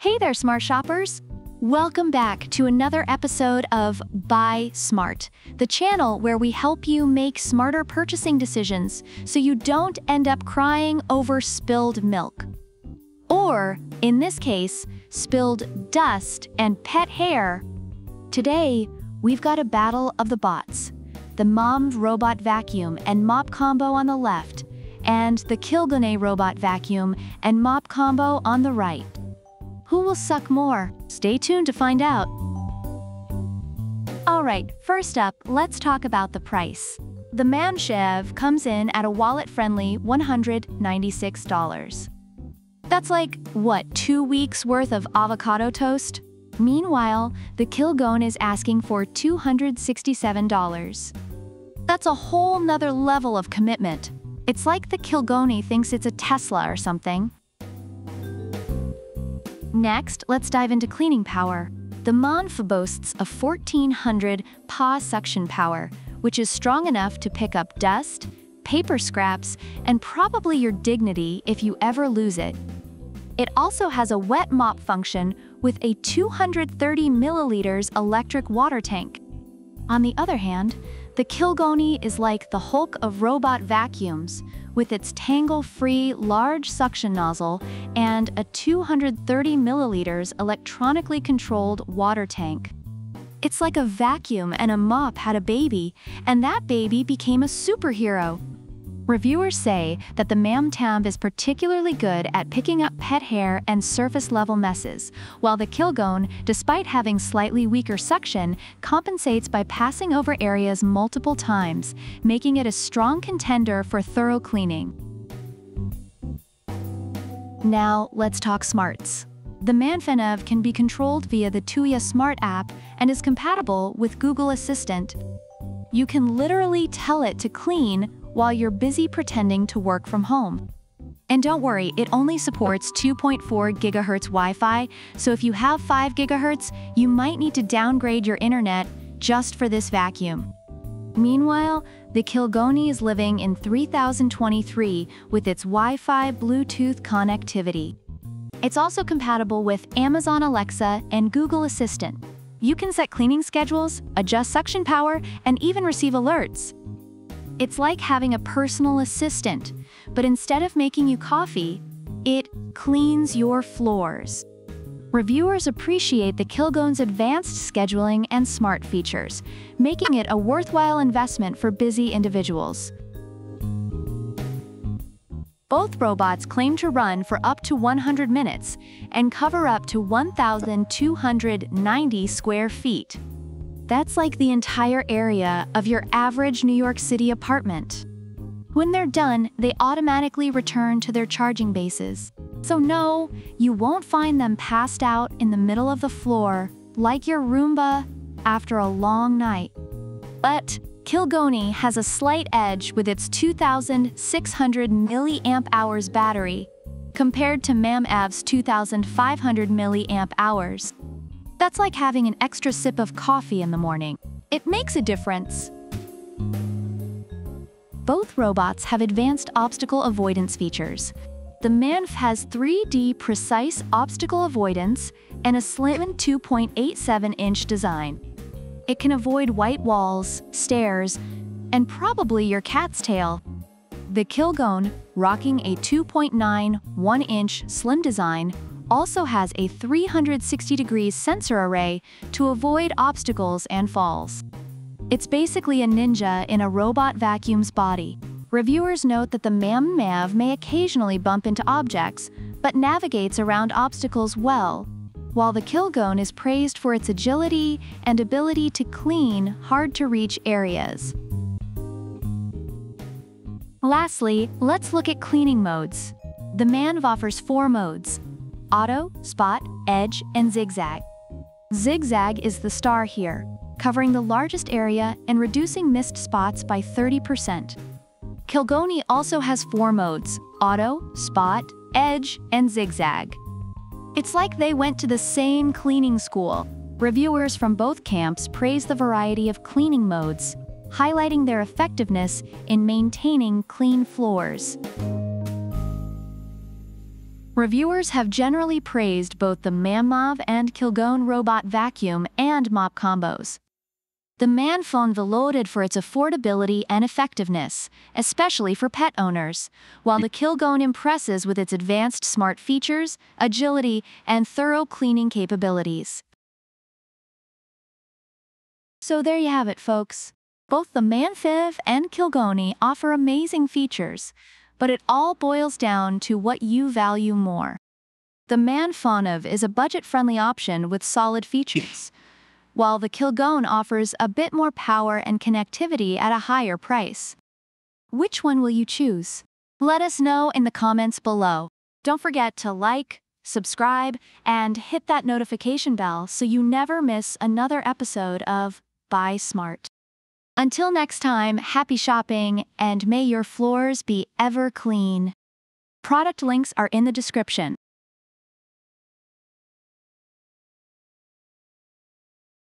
Hey there, smart shoppers! Welcome back to another episode of Buy Smart, the channel where we help you make smarter purchasing decisions so you don't end up crying over spilled milk. Or, in this case, spilled dust and pet hair. Today, we've got a battle of the bots. The Mom robot vacuum and mop combo on the left, and the Kilgone robot vacuum and mop combo on the right. Who will suck more? Stay tuned to find out. Alright, first up, let's talk about the price. The Mamchev comes in at a wallet-friendly $196. That's like, what, 2 weeks worth of avocado toast? Meanwhile, the Kilgone is asking for $267. That's a whole nother level of commitment. It's like the Kilgone thinks it's a Tesla or something. Next, let's dive into cleaning power. The Monf boasts a 1400 PA suction power, which is strong enough to pick up dust, paper scraps, and probably your dignity if you ever lose it. It also has a wet mop function with a 230 milliliters electric water tank. On the other hand, the Kilgone is like the Hulk of robot vacuums, with its tangle-free large suction nozzle and a 230 milliliters electronically controlled water tank. It's like a vacuum and a mop had a baby, and that baby became a superhero. Reviewers say that the Mamtam is particularly good at picking up pet hair and surface-level messes, while the Kilgone, despite having slightly weaker suction, compensates by passing over areas multiple times, making it a strong contender for thorough cleaning. Now, let's talk smarts. The Manfenev can be controlled via the Tuya Smart app and is compatible with Google Assistant. You can literally tell it to clean while you're busy pretending to work from home. And don't worry, it only supports 2.4 GHz Wi-Fi, so if you have 5 GHz, you might need to downgrade your internet just for this vacuum. Meanwhile, the Kilgone is living in 3023 with its Wi-Fi Bluetooth connectivity. It's also compatible with Amazon Alexa and Google Assistant. You can set cleaning schedules, adjust suction power, and even receive alerts. It's like having a personal assistant, but instead of making you coffee, it cleans your floors. Reviewers appreciate the Kilgone's advanced scheduling and smart features, making it a worthwhile investment for busy individuals. Both robots claim to run for up to 100 minutes and cover up to 1,290 square feet. That's like the entire area of your average New York City apartment. When they're done, they automatically return to their charging bases. So no, you won't find them passed out in the middle of the floor like your Roomba after a long night. But Kilgone has a slight edge with its 2,600 mAh battery compared to Mamav's 2,500 mAh. That's like having an extra sip of coffee in the morning. It makes a difference. Both robots have advanced obstacle avoidance features. The Manf has 3D precise obstacle avoidance and a slim 2.87-inch design. It can avoid white walls, stairs, and probably your cat's tail. The Kilgone, rocking a 2.91-inch slim design, also has a 360-degree sensor array to avoid obstacles and falls. It's basically a ninja in a robot vacuum's body. Reviewers note that the Mammav may occasionally bump into objects, but navigates around obstacles well, while the Kilgone is praised for its agility and ability to clean hard-to-reach areas. Lastly, let's look at cleaning modes. The Manv offers 4 modes: Auto, Spot, Edge, and Zigzag. Zigzag is the star here, covering the largest area and reducing missed spots by 30%. Kilgone also has 4 modes: Auto, Spot, Edge, and Zigzag. It's like they went to the same cleaning school. Reviewers from both camps praise the variety of cleaning modes, highlighting their effectiveness in maintaining clean floors. Reviewers have generally praised both the Mop and Kilgone robot vacuum and mop combos. The Manphone is lauded for its affordability and effectiveness, especially for pet owners, while the Kilgone impresses with its advanced smart features, agility, and thorough cleaning capabilities. So there you have it, folks. Both the Manphone and Kilgone offer amazing features, but it all boils down to what you value more. The Manphone is a budget-friendly option with solid features, while the Kilgone offers a bit more power and connectivity at a higher price. Which one will you choose? Let us know in the comments below. Don't forget to like, subscribe, and hit that notification bell so you never miss another episode of Buy Smart. Until next time, happy shopping, and may your floors be ever clean. Product links are in the description.